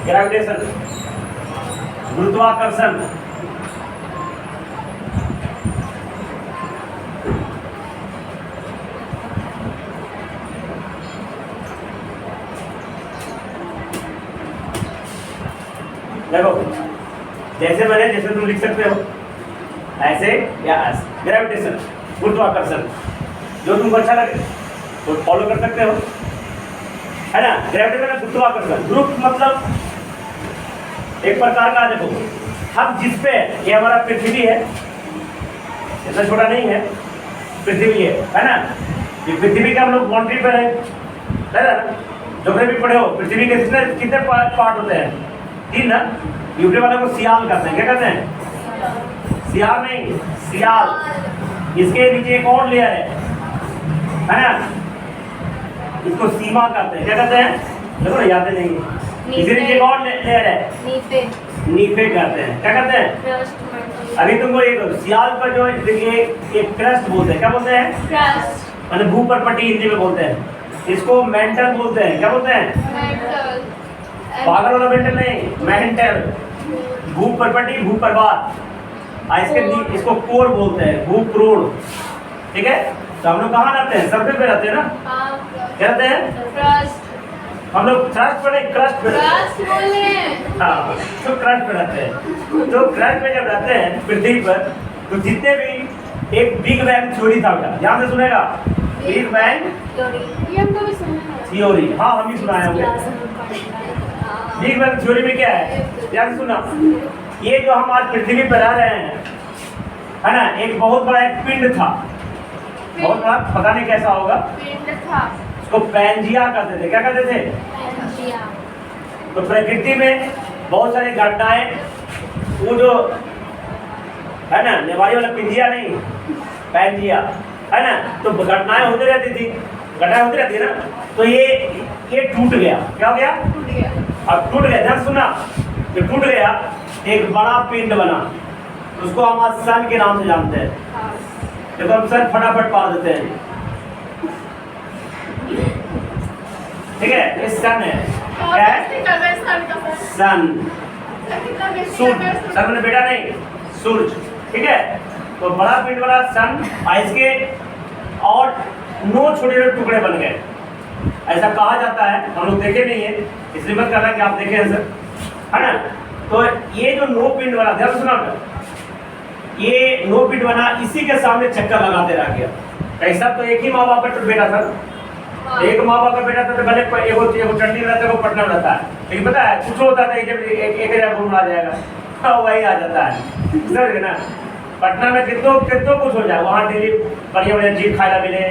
Gravitation, गुरुत्वाकर्षण। देखो जैसे मैंने, जैसे तुम लिख सकते हो ऐसे या ऐसे। ग्रेविटेशन, गुरुत्वाकर्षण, जो तुमको अच्छा लगे तो फॉलो कर सकते हो, है ना। ग्रेविटेशन का गुरुत्वाकर्षण, गुरुत्व मतलब एक प्रकार का, देखो हम जिस पे, ये हमारा पृथ्वी है, इतना छोटा नहीं है, पृथ्वी है ना। ये पृथ्वी के हम लोग बाउंड्री पर है ना। ज्योग्राफी पढ़े हो, पृथ्वी के कितने कितने पार्ट होते हैं? 3 ना। यूपी वाले को सियाल कहते हैं, क्या कहते हैं? सियाल नहीं, सियाल। इसके नीचे एक और लेयर है ना, इसको सीमा कहते हैं, क्या कहते हैं? देखो ना, याद नहीं है। इसके नीचे एक और लेयर है, नीफे कहते हैं, क्या कहते हैं? अभी तुमको एक सियाल पर जो एक क्रस्ट बोलते हैं, क्या बोलते हैं? क्रस्ट, मतलब भूपर्पटी हिंदी में बोलते हैं। इसको मेंटल बोलते हैं, क्या बोलते हैं? पागल वाला मेंटल नहीं, मेंटल। भूपर्पटी, भूपर्वात। इसको कोर बोलते हैं, भूप्रोड़, ठीक है। तो हम लोग कहाँ रहते हैं? सरफेस पे रहते हैं ना, क्या रहते हैं? हम लोग क्रस्ट पे नहीं, क्रस्ट पे, हाँ, तो क्रस्ट पे रहते हैं। तो क्रस्ट पे जब रहते हैं पृथ्वी पर, तो जितने भी, एक बिग बैंग थ्योरी था बेटा, ध्यान से सुनेगा। बिग बैंग थ्योरी, हाँ हम भी सुनाए होंगे। बिग बैंग थ्योरी में क्या है, ध्यान से सुना। ये जो हम आज पृथ्वी पर रह रहे हैं, है ना, एक बहुत बड़ा एक पिंड था, बहुत बड़ा, पता नहीं कैसा होगा, पिंड था। उसको पैंजिया कहते थे, क्या कहते थे? पैंजिया। तो प्रकृति में बहुत सारी घटनाएं, वो जो है ना, नेवारी वाला पिंजिया नहीं, पैंजिया, है ना, तो घटनाएं होती रहती थी, घटनाएं होती रहती है ना। तो ये टूट गया, क्या हो गया? टूट गया। अब टूट गया, ध्यान सुना, ये टूट गया, एक बड़ा पिंड बना, उसको हम आज सन के नाम से जानते हैं। देखो हम सन फटाफट पा देते हैं, ठीक है। ये सन है, क्या है? सन, सूर्य, सन मैंने बेटा नहीं, सूरज, ठीक है। तो बड़ा पिंड बना सन, इसके और 9 छोटे छोटे टुकड़े बन गए, ऐसा कहा जाता है। हम लोग देखे नहीं है, इसलिए मत करना कि आप देखे हैं सर, है ना। तो ये जो 9 पिंड बना, ध्यान सुना, ये 9 पिंड बना, इसी के सामने चक्कर लगाते रह गया। कैसा? तो एक ही माँ बाप का बेटा था, एक माँ बाप का बेटा था, तो भले एगो चंडी में रहता है, वो पटना में रहता है, लेकिन पता है कुछ होता था, जब एक हजार घूम आ जाएगा, हाँ वही आ जाता है, समझ ना। पटना में कितनों कुछ हो जाए, वहाँ डेली बढ़िया बढ़िया चीज खाना मिले,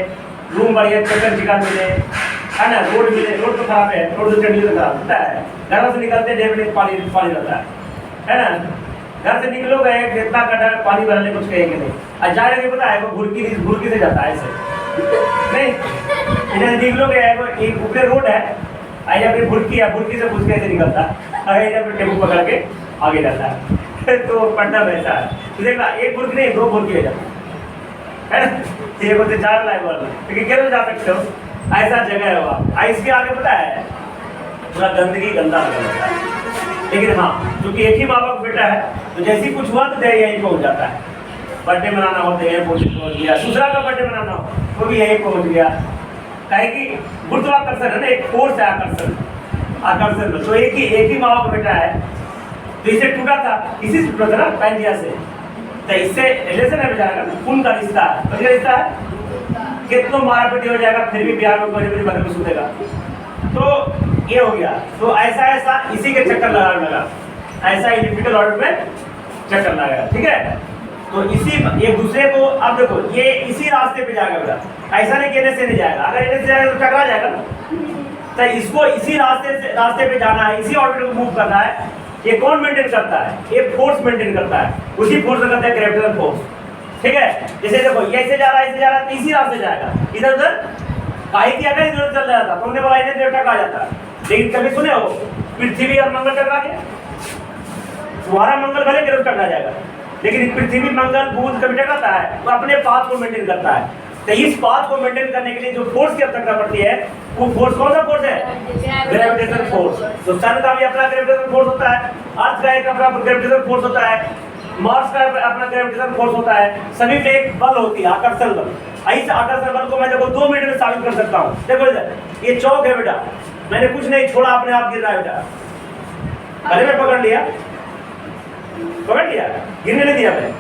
रूम बढ़िया चिकन मिले, है ना, रोड मिले। रोड तो खराब है, रोड तो चंडी में खराब होता है, घर से निकलते डेढ़ मिनट पानी रहता है ना। घर से निकलोगे कितना कटा पानी भरने, कुछ कहेंगे नहीं। और जा रहे पता है वो भुरकी से जाता है, ऐसे नहीं, इधर निकलोगे एक ऊपर रोड है, आई अपनी भुरकी है, भुरकी से घुस के निकलता है, जब टेम्पो पकड़ के आगे जाता है। तो पटना में ऐसा है, तो देखना एक भुरकी नहीं 2 भुरकी हो जाता है ना। ये बोलते 4 लाख वाला, लेकिन कैसे जा सकते हो, ऐसा जगह है वहाँ। इसके आगे पता है पूरा गंदगी गंदा लगता है, लेकिन हाँ क्योंकि एक ही माँ बाप बेटा है, तो जैसे ही कुछ हुआ तो यहीं पहुँच जाता है। बर्थडे मनाना हो तो यहीं पहुँच गया, दूसरा का बर्थडे मनाना हो वो भी यहीं पहुँच गया। कहे कि गुरुत्वाकर्षण है ना, एक फोर्स है आकर्षण में। तो एक ही माँ बाप बेटा है, तो इसे टूटा था, इसी से टूटा था ना, पैंजिया से। तो इससे रिलेशन है जाएगा, खून का रिश्ता है, तो रिश्ता है कितना मारा पीटी हो जाएगा, फिर भी बिहार में कोई बगल में सुनेगा। तो ये हो गया। तो ऐसा इसी के चक्कर लगा, ऐसा इलेक्ट्रिकल ऑर्डर में चक्कर लगाया, ठीक है। तो इसी एक दूसरे को, अब देखो ये इसी रास्ते पे जाएगा बेटा, ऐसा नहीं कहने से नहीं जाएगा, अगर इन्हें से जाएगा तो टकरा जाएगा ना। तो इसको इसी रास्ते पे जाना है, इसी ऑर्बिट को मूव करना है। ये कौन मेंटेन करता है? ये फोर्स मेंटेन करता है, उसी फोर्स को कहते हैं ग्रेविटेशनल फोर्स, ठीक है। जैसे देखो ये ऐसे जा रहा है, तो इसी रास्ते जाएगा, इधर उधर काहे की अगर इधर चल रहा था, तुमने बोला इन्हें देवता कहा जाता है। लेकिन कभी सुने हो पृथ्वी और मंगल टकरा गया? तुम्हारा मंगल भले ग्रह टकरा जाएगा, लेकिन पृथ्वी मंगल बुध कभी टकराता है, तो अपने पाथ को मेंटेन करता है। तो इस पाथ को मेंटेन करने के लिए जो फोर्स की आवश्यकता पड़ती है, वो फोर्स कौन सा फोर्स है? Gravitational force. तो सन का भी अपना ग्रेविटेशनल फोर्स होता है, अर्थ का एक अपना ग्रेविटेशनल फोर्स होता है, मार्स का अपना ग्रेविटेशनल फोर्स होता है, सभी में एक बल होती है, आकर्षण बल। इस आकर्षण बल को मैं देखो 2 मिनट में साबित कर सकता हूँ। देखो इधर, ये चौक है बेटा, मैंने कुछ नहीं छोड़ा, अपने आप गिर रहा है बेटा। अरे मैं पकड़ लिया, गिरने नहीं दिया मैं,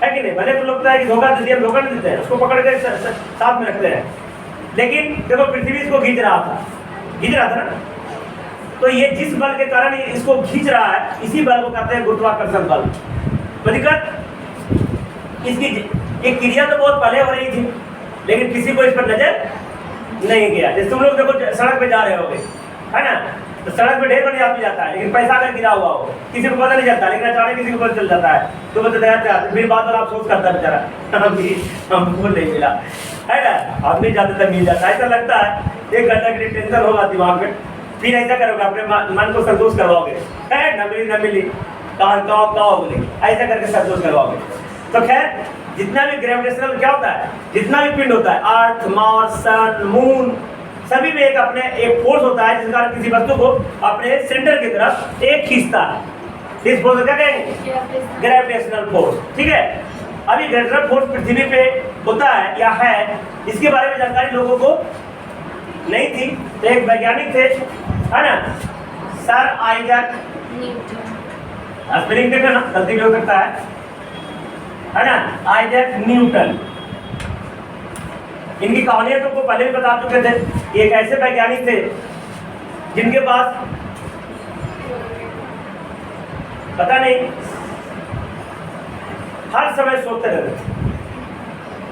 है कि नहीं? भले तो लगता है कि धोखा दे दिया, धोखा नहीं देते हैं, उसको पकड़ के साथ में रखते हैं। लेकिन देखो पृथ्वी इसको खींच रहा था ना, तो ये जिस बल के कारण इसको खींच रहा है, इसी बल को कहते हैं गुरुत्वाकर्षण बल। दिक्कत इसकी एक क्रिया तो बहुत पहले हो रही थी, लेकिन किसी को इस पर नजर नहीं गया। जैसे तुम लोग देखो सड़क पे जा रहे होगे, है ना, तो सड़क पे ढेर बड़ी आदमी जाता है, लेकिन पैसा अगर गिरा हुआ हो किसी को पता नहीं चलता, लेकिन अचानक किसी को पता चल जाता है, तो बताया फिर बाद में अफसोस करता है बेचारा, हमको नहीं मिला, है ना। आदमी जाते तक मिल जाता है, ऐसा लगता है 1 घंटा के लिए टेंशन होगा दिमाग में, फिर ऐसा करोगे, अपने मन को संतोष करवाओगे, है न मिली कहाँ बोले, ऐसा करके संतोष करवाओगे। तो खैर, जितना भी ग्रेविटेशनल क्या होता है, जितना भी पिंड होता है, अर्थ, मार्स, सन, मून, सभी में एक फोर्स होता है, जिस कारण किसी वस्तु को अपने सेंटर की तरफ एक खींचता है। इस फोर्स को क्या कहेंगे? Gravitational force. ठीक है, अभी ग्रेविटेशनल फोर्स पृथ्वी पे होता है या है, इसके बारे में जानकारी लोगों को नहीं थी। तो एक वैज्ञानिक थे, है ना, सर आइजैक न्यूटन, स्पेलिंग देखना ना, गलती भी हो सकता है ना, आइजैक न्यूटन। इनकी कहानियां तुमको पहले भी बता चुके थे। एक ऐसे वैज्ञानिक थे जिनके पास पता नहीं हर समय सोचते रहते थे।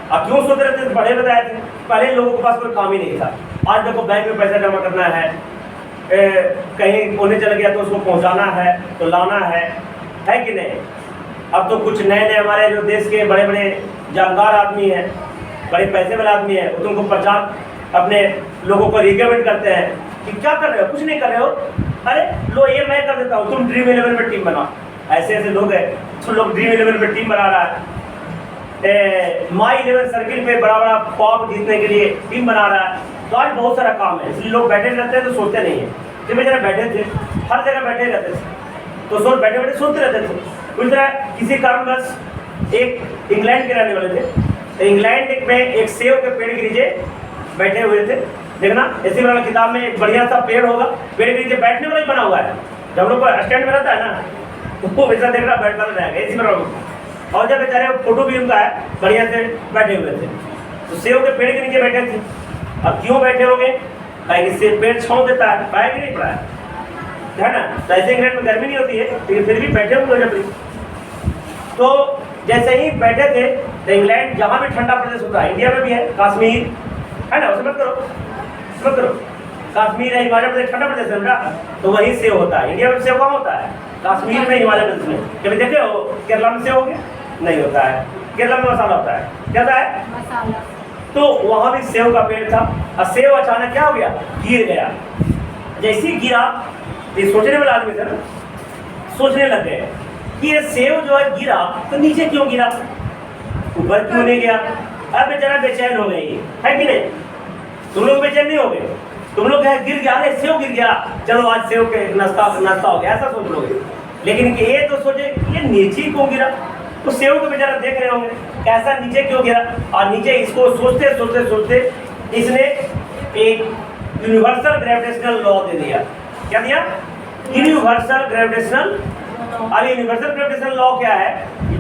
अब क्यों सोचते रहते थे? पहले बताए थे, पहले लोगों के पास कोई काम ही नहीं था। आज देखो बैंक में पैसा जमा करना है, कहीं कोने चल गया तो उसको पहुंचाना है, तो लाना है कि नहीं। अब तो कुछ नए हमारे जो देश के बड़े बड़े जानकार आदमी हैं, बड़े पैसे वाले आदमी है, वो तुमको प्रचार अपने लोगों को रिकमेंड करते हैं कि क्या कर रहे हो, कुछ नहीं कर रहे हो, अरे लो ये मैं कर देता हूँ, तुम ड्रीम 11 में टीम बनाओ। ऐसे लोग हैं, तो लोग ड्रीम 11 में टीम बना रहा है, माई 11 सर्किल पे बड़ा बड़ा पॉप जीतने के लिए टीम बना रहा है। तो आज बहुत सारा काम है, इसलिए लोग बैठे रहते हैं तो सोचते नहीं है। जब बेचारा बैठे थे, हर जगह बैठे रहते थे, तो बैठे बैठे सोचते रहते थे। उस तरह किसी कारणवश एक इंग्लैंड के रहने वाले थे, इंग्लैंड में एक सेव के पेड़ के नीचे बैठे हुए थे। देखना, ऐसी वाला किताब में एक बढ़िया सा पेड़ होगा, पेड़ के नीचे बैठने वाला ही बना हुआ है। जब लोग स्टैंड में रहता है ना, तो वैसा देखना बैठता रहेगा, ऐसी बना। और जब बेचारे फोटो भी उनका है, बढ़िया से बैठे हुए थे, तो सेव के पेड़ के नीचे बैठे थे। अब क्यों बैठे होंगे? इससे पेड़ छाँव देता है, पाया कि नहीं पड़ा है ना। तो ऐसे इंग्लैंड में गर्मी नहीं होती है, लेकिन फिर भी बैठे हुए जब। तो जैसे ही बैठे थे, तो इंग्लैंड जहाँ भी ठंडा प्रदेश होता है, इंडिया में भी है, कश्मीर है ना, उसे मत करो, कश्मीर है, हिमाचल प्रदेश ठंडा प्रदेश है ना, तो वहीं सेव होता है। इंडिया में सेव कहाँ होता है? कश्मीर में, हिमाचल प्रदेश में। कभी देखे हो केरला में सेव हो गया? नहीं होता है। केरला में मसाला होता है, क्या होता है? मसाला। तो वहाँ भी सेव का पेड़ था, और सेव अचानक क्या हो गया? गिर गया। जैसे ही गिरा, ये सोचने वाला आदमी था ना, सोचने लग गए कि ये सेव जो है गिरा, तो नीचे क्यों गिरा, ऊपर क्यों नहीं गया। अब बेचारा बेचैन हो गई, है कि नहीं? तुम लोग बेचैन नहीं हो गए? तुम लोग गिर गया, अरे सेव गिर गया, चलो आज सेव के नाश्ता हो गया, ऐसा सोच लोगे। लेकिन ये तो सोचे ये नीचे क्यों गिरा, तो सेव को बेचारा देख रहे होंगे कैसा नीचे क्यों गिरा। और नीचे इसको सोचते सोचते सोचते इसने एक यूनिवर्सल ग्रेविटेशनल लॉ दे दिया। क्या दिया? Universal gravitational. अब यूनिवर्सल ग्रेविटेशनल लॉ क्या है?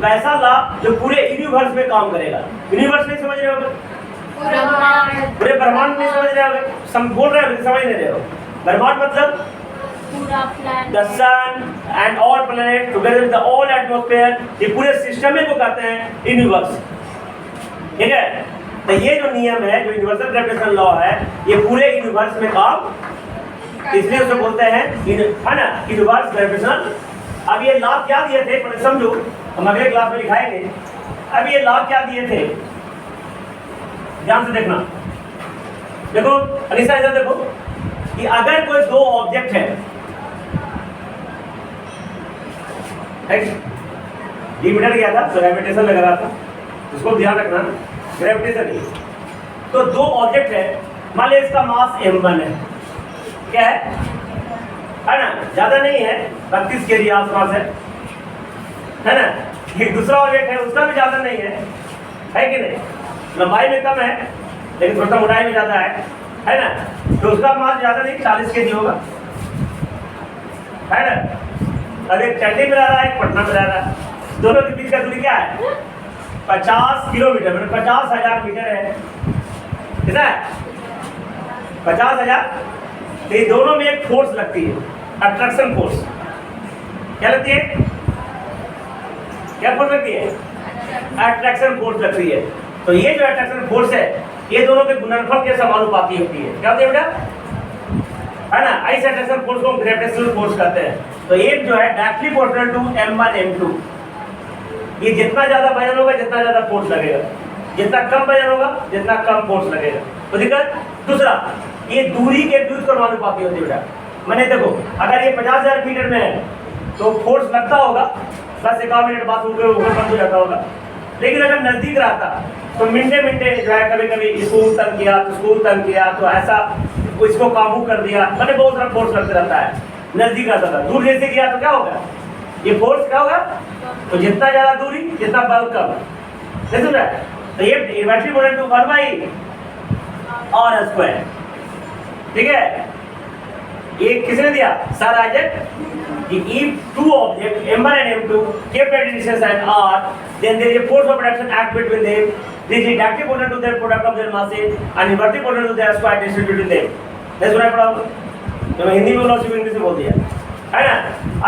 वैसा लॉ जो पूरे यूनिवर्स में काम करेगा। यूनिवर्स नहीं समझ रहे हो? पूरे ब्रह्मांड नहीं समझ रहे हो? बोल रहे हो, समझ नहीं रहे हो? ब्रह्मांड मतलब the sun and all planet together with the all atmosphere, ये पूरे सिस्टम को कहते हैं यूनिवर्स। ठीक है, तो ये जो नियम है, जो यूनिवर्सल ग्रेविटेशनल लॉ है, ये पूरे यूनिवर्स में काम, इसलिए उसे बोलते हैं, है ना, यूनिवर्स ग्रेविटेशनल। अब ये लॉ क्या दिए थे पहले समझो, हम अगले क्लास में दिखाएंगे। अब ये लॉ क्या दिए थे, ध्यान से देखना। देखो अनिशा, इधर देखो कि अगर कोई दो ऑब्जेक्ट है, ये मीटर गया था तो ग्रेविटेशन लग रहा था, उसको ध्यान रखना, ग्रेविटेशन ही तो दो ऑब्जेक्ट है, मान लिया इसका मास m1 है, क्या है ना, ज्यादा नहीं है, 32 kg आसपास है ना। एक दूसरा ऑब्जेक्ट है, उसका भी ज्यादा नहीं है कि नहीं, लंबाई में कम है लेकिन थोड़ा मोटाई में ज्यादा है ना। तो उसका मास ज्यादा नहीं, 40 kg होगा, है ना। अब एक चंडी में रह रहा है, एक पटना में रह रहा है, दोनों के बीच का दूरी क्या है 50 किलोमीटर, मतलब 50,000 मीटर है, कितना है 50,000। तो ये दोनों में एक फोर्स लगती है, अट्रैक्शन फोर्स। क्या लगती है, क्या फोर्स लगती है, अट्रैक्शन फोर्स लगती है। तो ये जो अट्रैक्शन फोर्स है ये दोनों के गुणनफल के समानुपाती होती है। क्या होती है बेटा, है ना। इस अट्रैक्शन फोर्स को हम ग्रेविटेशनल फोर्स कहते हैं। तो एक जो है directly proportional to m1 m2, ये जितना ज्यादा वजन होगा जितना ज्यादा फोर्स लगेगा, जितना कम वजन होगा जितना कम फोर्स लगेगा। तो दिक्कत दूसरा, ये दूरी के विरुद्ध समानुपाती होती है बेटा। मैंने देखो अगर ये 50,000 मीटर में है तो फोर्स लगता होगा, बस 1 मिनट बाद ऊपर बंद हो जाता होगा। लेकिन अगर नजदीक रहता तो मिनटे मिनटे जो है, कभी कभी इसको तंग किया तो उसको तंग किया, तो ऐसा इसको काबू कर दिया, मतलब बहुत सारा फोर्स लगता रहता है। नजदीक आता था, दूर जैसे किया तो क्या होगा, ये फोर्स क्या होगा, तो जितना ज्यादा दूरी जितना बल कम, नहीं सुन रहा है। तो ये बैटरी बोले टू 1/r², ठीक है। ये किसने दिया, sir Isaac. If two objects m1 and m2 kept at a distance at r, then there is a force of attraction act between them. This is directly proportional to their product of their masses and inversely proportional to their square distance between them. नहीं सुना पड़ा होगा, तो मैं हिंदी में बोला उसी English में बोल दिया, है ना।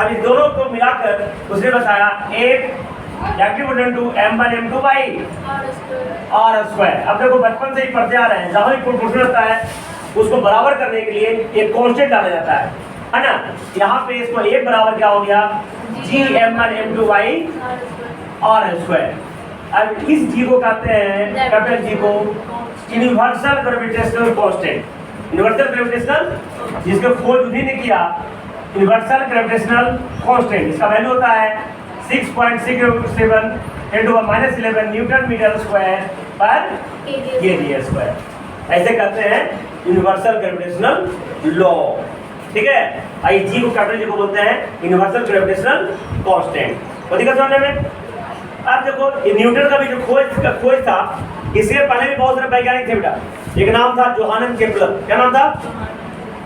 अब इस दोनों को मिलाकर उसने बताया एक directly proportional to m1 m2 by r²। अब देखो बचपन से ही पढ़ते आ रहे हैं, जहाँ भी प्रोपोर्शनल होता है उसको बराबर करने के लिए एक कांस्टेंट डाला जाता है ना। यहाँ पे इसको एक बराबर क्या हो गया, gm1 m2 by r²। अब इस जी को कहते हैं, कैपिटल जी को universal gravitational constant. Universal gravitational जिसको खोज उन्हीं ने किया, यूनिवर्सल ग्रेविटेशनल कांस्टेंट, इसका वैल्यू होता है 6.67 × -11 न्यूटन मीटर स्क्वायर पर kg²। ऐसे कहते हैं यूनिवर्सल ग्रेविटेशनल लॉ, ठीक है। आई जी को कैपिटल जी को बोलते हैं यूनिवर्सल ग्रेविटेशनल कांस्टेंट। तो दिक्कत समझने में। अब देखो न्यूटन का भी जो खोज था, इससे पहले भी बहुत सारे वैज्ञानिक थे बेटा। एक नाम था जोहानन केपलर। क्या नाम था,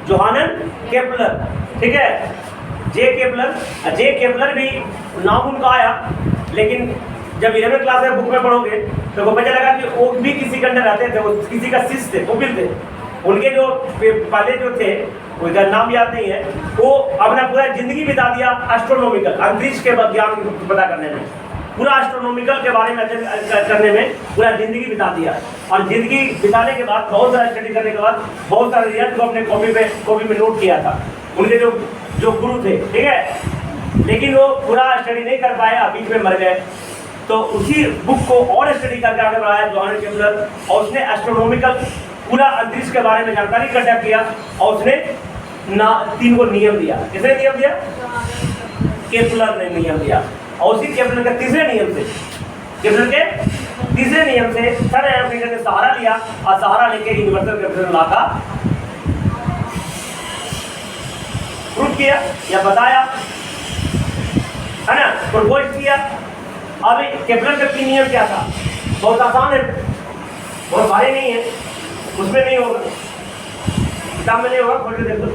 जोहानन केपलर, ठीक है। जे केपलर भी नाम उनका आया, लेकिन जब 11वीं क्लास में बुक में पढ़ोगे तो वो पता लगा कि वो भी किसी के अंदर रहते थे, वो किसी का शिष्य थे, कपिल थे। उनके जो पहले जो थे, उनका नाम याद नहीं है, वो अपना पूरा जिंदगी बिता दिया एस्ट्रोनॉमिकल, अंतरिक्ष के ज्ञान पता करने में, पूरा एस्ट्रोनॉमिकल के बारे में अध्ययन करने में पूरा जिंदगी बिता दिया। और जिंदगी बिताने के बाद, बहुत सारा स्टडी करने के बाद, बहुत सारे रिजल्ट को अपने कॉपी में नोट किया था उनके जो गुरु थे, ठीक है। लेकिन वो पूरा स्टडी नहीं कर पाए, बीच में मर गए। तो उसी बुक को और स्टडी करके आगे बढ़ाया जोहानन केपलर, और उसने एस्ट्रोनॉमिकल पूरा अंतरिक्ष के बारे में जानकारी इकट्ठा किया, और उसने 3 को नियम दिया। किसने नियम दिया, केपलर ने नियम दिया। और उसी केपलर के तीसरे नियम से, केपलर के तीसरे नियम से सर एडम ने सहारा लिया, और सहारा लेके यूनिवर्सल ग्रेविटेशनल लॉ का प्रूफ किया या बताया, है ना, प्रपोज किया। अब केपलर का 3 नियम क्या था, बहुत आसान है, बहुत भारी नहीं है, उसमें नहीं होगा, किताब में नहीं होगा, खोल के देख लो।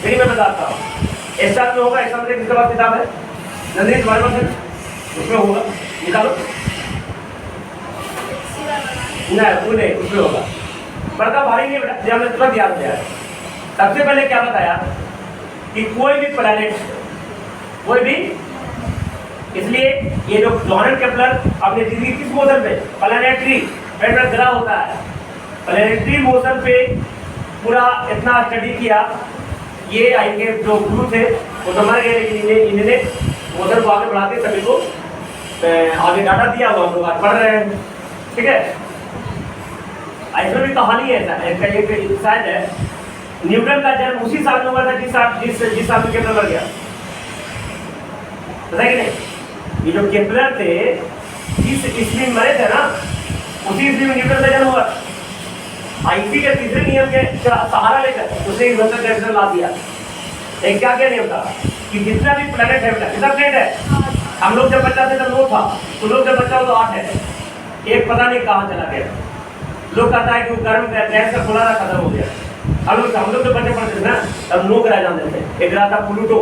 लेकिन मैं बताता हूँ, इस साल में होगा, इस साल में किसके पास किताब है, नंदनी तुम्हारे पास है, उसमें होगा, निकालो। नहीं, वो नहीं, उसमें होगा, बड़का भारी नहीं बेटा, ध्यान में तुरंत याद हो जाए। सबसे पहले क्या बताया कि कोई भी प्लैनेट, कोई भी, इसलिए ये जो जोहानन केपलर अपने जिंदगी किस मोशन पे, प्लैनेटरी ग्रह होता है, प्लैनेटरी मोशन पे पूरा इतना स्टडी किया। ये आएंगे जो गुरु थे वो तो मर गए, लेकिन इन्होंने मोशन को आगे बढ़ाते सभी को आगे डाटा दिया, वो हम लोग आज पढ़ रहे हैं, ठीक है। ऐसा भी कहानी है, ऐसा एक शायद है, न्यूटन का जन्म उसी साल में हुआ था जिस साल में केपलर मर गया, पता है कि नहीं। ये जो केपलर थे, जिस ईस्वी में मरे थे ना, उसी ईस्वी में न्यूटन का जन्म हुआ, आईसी के तीसरे नियम के सहारा लेकर उसने इन्वर्टर कैरेक्टर ला दिया। एक क्या क्या नियम था कि जितना भी प्लेनेट है बेटा, कितना प्लेनेट है, हम लोग जब बच्चा थे तब 9 था, तो लोग जब बच्चा हो तो 8 है, एक पता नहीं कहाँ चला गया। लोग कहता है कि वो गर्म गैस का खुला खत्म हो गया। हम लोग जब बच्चे पढ़ते थे ना तब 9 ग्रह जानते थे। एक ग्रह था प्लूटो,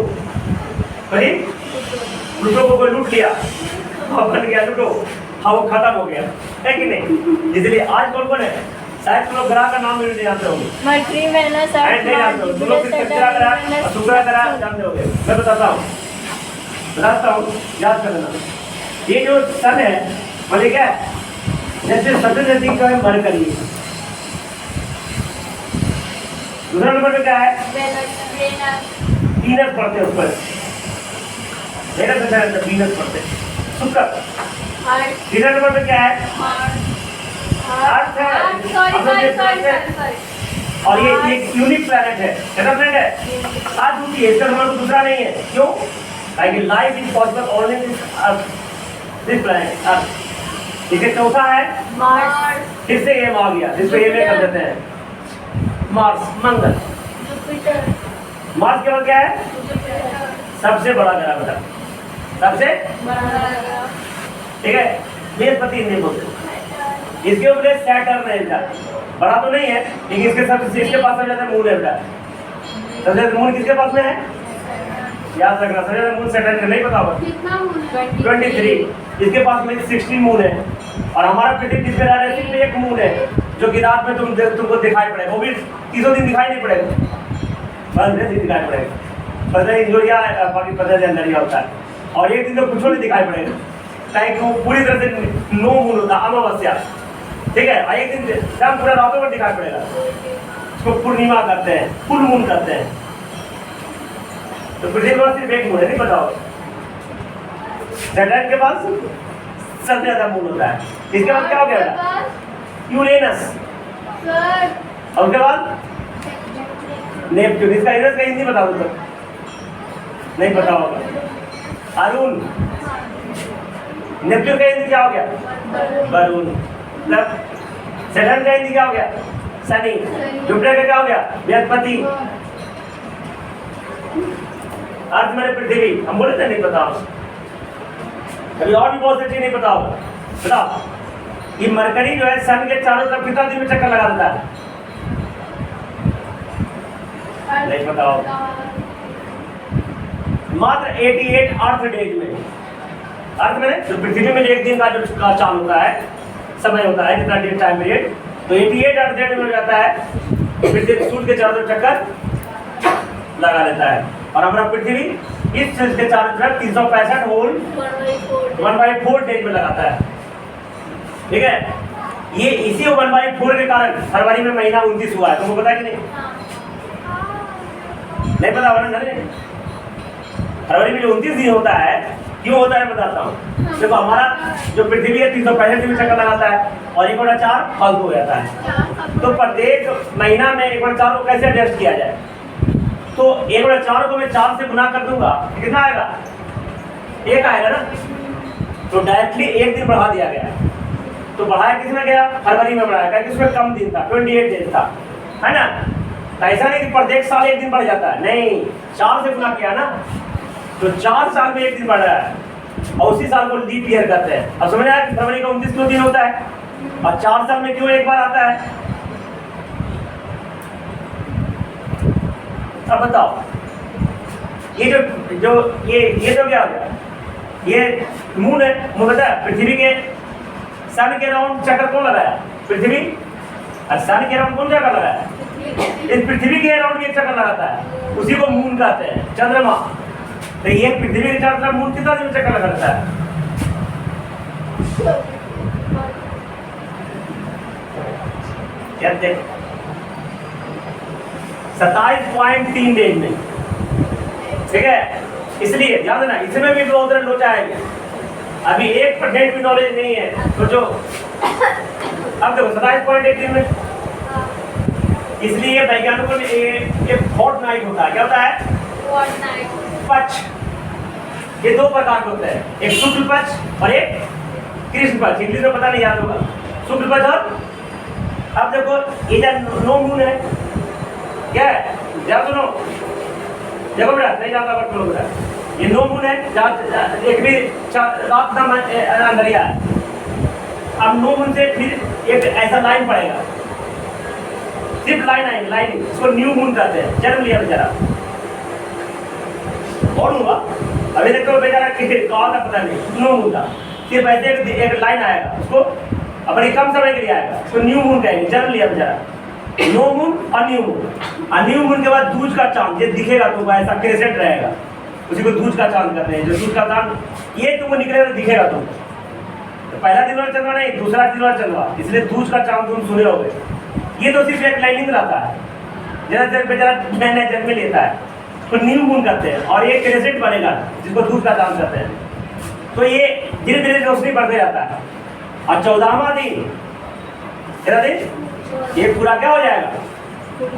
प्लूटो को कोई लूट लिया और बन गया लूटो, हाँ वो खत्म हो गया, है कि नहीं। इसलिए आज कौन कौन है, शायद तुम लोग ग्रह का नाम नहीं जानते होंगे, मर्क्यूरी, वेनस, अर्थ, नहीं जानते हो तुम लोग, किसका ग्रह, शुक्र ग्रह जानते होंगे। मैं बताता हूँ याद कर लेना। ये जो सन है बोले क्या, जैसे सबसे नजदीक का है मरकरी, दूसरा नंबर पे क्या है, वीनस पढ़ते हैं ऊपर, वीनस पढ़ते हैं, शुक्र। तीसरा नंबर पे क्या है, अर्थ है, और ये एक यूनिक प्लैनेट है, कैसा प्लैनेट है, आज दूसरी है, इसका नंबर तो दूसरा नहीं है, क्यों, ताकि life is possible only in this planet Earth. ठीक है, चौथा है मार्स, फिर से ये आ गया, जिसको ये में कर देते हैं मार्स, मंगल। मार्स के बाद क्या है, सबसे बड़ा ग्रह बेटा, सबसे ठीक है, बृहस्पति नहीं बोलते, इसके ऊपर सैटर्न है बेटा, बड़ा तो नहीं है लेकिन इसके पास सबसे ज्यादा मून है बेटा। सबसे ज्यादा मून किसके पास में है, याद रखना, सबसे ज्यादा मून सैटर्न का नहीं पता होगा, 23, इसके पास में 16 मून है, और हमारा पृथ्वी जिसमें रह रहा है सिर्फ एक मून है, जो कि रात में तुमको दिखाई पड़ेगा, वो भी 30 दिन दिखाई नहीं पड़ेगा, 15 दिन दिखाई पड़ेगा, 15 दिन जो या बाकी 15 दिन अंदर ही होता है, और एक दिन तो कुछ नहीं दिखाई पड़ेगा, ताकि वो पूरी तरह से नो मून होता है, अमावस्या, ठीक है, और एक दिन शाम पूरा रातों में दिखाई पड़ेगा, उसको पूर्णिमा करते हैं, फुल मून करते हैं। तो पृथ्वी पर सिर्फ एक मून है, नहीं बताओ, सैटर्न के पास सबसे ज्यादा मून होता है। इसके बाद क्या हो गया, यूरेनस, और उसके बाद नेपच्यून, इसका यूरेनस का हिंदी बता दो तो नहीं पता होगा, अरुण। नेपच्यून का हिंदी क्या हो गया, वरुण। सैटर्न का हिंदी क्या हो गया, शनि। जुपिटर का क्या हो गया, बृहस्पति। अर्थ मैंने पृथ्वी, हम बोले थे नहीं पता, अभी और भी बहुत अच्छी नहीं पता होगा, बताओ। ये मरकरी जो है सन के चारों तरफ कितना दिन में चक्कर लगा देता है, नहीं पता होगा, मात्र 88 अर्थ डेज में। अर्थ में तो पृथ्वी में एक दिन का जो चाल होता है, समय होता है, जितना डेट टाइम पीरियड, तो 88 अर्थ डेज में हो जाता है, पृथ्वी सूर्य के चारों तरफ चक्कर लगा लेता है, और हमारा पृथ्वी इस सूर्य के चारों तरफ 365 होल 1/4 डेज में लगाता है, ठीक है। ये इसी 1/4 के कारण फरवरी में महीना 29 हुआ है, तुमको पता है कि नहीं, नहीं पता होगा ना, फरवरी में जो 29 दिन होता है, क्यों होता है बताता हूँ। देखो हमारा जो पृथ्वी है 365 दिन में चक्कर लगाता है, और 1/4 फालतू हो जाता है, तो प्रत्येक महीना में 1/4 को कैसे एडजस्ट किया जाए, तो 1/4 को मैं 4 से गुना कर दूंगा, कितना आएगा, 1 आएगा ना, तो डायरेक्टली 1 दिन बढ़ा दिया गया, तो बढ़ाया किसमें गया, फरवरी में बढ़ाया, क्योंकि उसमें कम दिन था, 28 डेज था, है ना। ऐसा नहीं कि प्रत्येक साल 1 दिन बढ़ जाता है, नहीं, 4 से गुना किया ना, तो 4 साल में 1 दिन बढ़ रहा है, और उसी साल को लीप ईयर कहते हैं। अब समझ आया कि फरवरी का 29 क्यों दिन होता है, और 4 साल में क्यों एक बार आता है। अब बताओ, ये जो क्या हो गया, ये मून है, मुझे पता है पृथ्वी के सन के राउंड चक्कर कौन लगाया, पृथ्वी, और सन के राउंड कौन चक्कर लगाया, इस पृथ्वी के राउंड भी एक चक्कर लगाता है, उसी को मून कहते हैं, चंद्रमा। तो ये पृथ्वी के चारों तरफ मून कितना दिन में चक्कर लगाता है, कहते 27.3 डेज में, ठीक है। इसलिए याद है ना, इसमें भी बहुत लोचा है, अभी 1% भी नॉलेज नहीं है, तो जो अब देखो 27.8 दिन में, इसलिए वैज्ञानिकों में एक फोर्ट नाइट होता है, क्या होता है, पक्ष। ये 2 प्रकार के होते हैं, एक शुक्ल पक्ष और एक कृष्ण पक्ष, इंग्लिश में पता नहीं याद होगा, शुक्ल पक्ष और अब देखो ये नो मून है, क्या है, ध्यान सुनो, देखो बेटा नहीं जाता बट बोलो बेटा, ये नो मून है, एक भी रात का अंधेरिया है। अब नो मून से फिर एक ऐसा लाइन पड़ेगा, सिर्फ लाइन आएगी, लाइन, इसको न्यू मून कहते हैं। जन्म लिया बेचारा, और हुआ अभी देखो बेचारा कौन का पता नहीं, नो मून था, सिर्फ ऐसे एक लाइन आएगा, उसको बड़ी कम समय के लिए आएगा, उसको न्यू मून कहेंगे। जन्म लिया बेचारा, नो मून और न्यू मून। और न्यू मून के बाद दूज का चांद, ये दिखेगा तुमको, ऐसा क्रेसेंट रहेगा, उसी को दूज का चांद कहते हैं। जो दूज का चांद ये तुमको निकलेगा तो दिखेगा तुमको, तो पहला दिन वाला चंद्रमा नहीं, दूसरा दिन वाला चंद्रमा, इसलिए दूज का चांद तुम सुने होगे। ये तो सिर्फ एक लाइनिंग रहता है, जरा देर बेचारा नया नया जन्म लेता है, तो न्यू मून कहते हैं। और ये क्रेसेंट बनेगा जिसको दूज का चांद कहते हैं। तो ये धीरे धीरे रोशनी बढ़ते जाता है। और 14वां दिन, तेरा दिन, ये पूरा क्या हो जाएगा,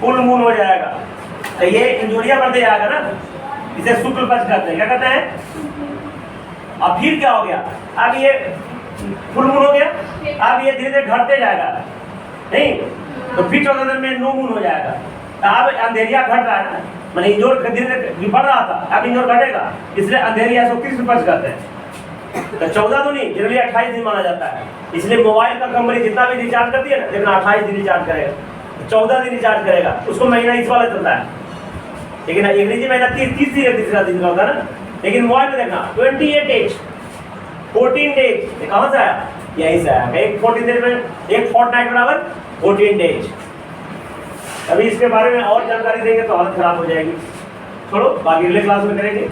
फुल मून हो जाएगा। तो ये इंजोरिया बढ़ते जाएगा ना, इसे शुक्ल पक्ष कहते हैं। क्या कहते हैं? अब फिर क्या हो गया, अब ये फुल मून हो गया, अब ये धीरे धीरे घटते जाएगा, नहीं तो फिर 14 दिन में नो मून हो जाएगा। तो अब अंधेरिया घट रहा है ना, मैंने इंजोर धीरे धीरे बढ़ रहा था, अब इंजोर घटेगा, इसलिए अंधेरिया को कृष्ण पक्ष कहते हैं। तो 14 तो नहीं, जनरली 28 दिन माना जाता है। इसलिए मोबाइल का कंपनी जितना भी रिचार्ज करती है ना, लेकिन 28 दिन रिचार्ज करेगा, 14 दिन रिचार्ज करेगा, उसको महीना इस वाला चलता है। लेकिन अंग्रेजी महीना 30 तीसरा दिन का होता है ना, लेकिन मोबाइल में देखना 28 डेज, 14 डेज, ये कहाँ से आया, यहीं से आया। एक 14 दिन में एक फोर्टनाइट बराबर 14 डेज। अभी इसके बारे में और जानकारी देंगे तो हालत खराब हो जाएगी, छोड़ो, बाकी अगले क्लास में करेंगे।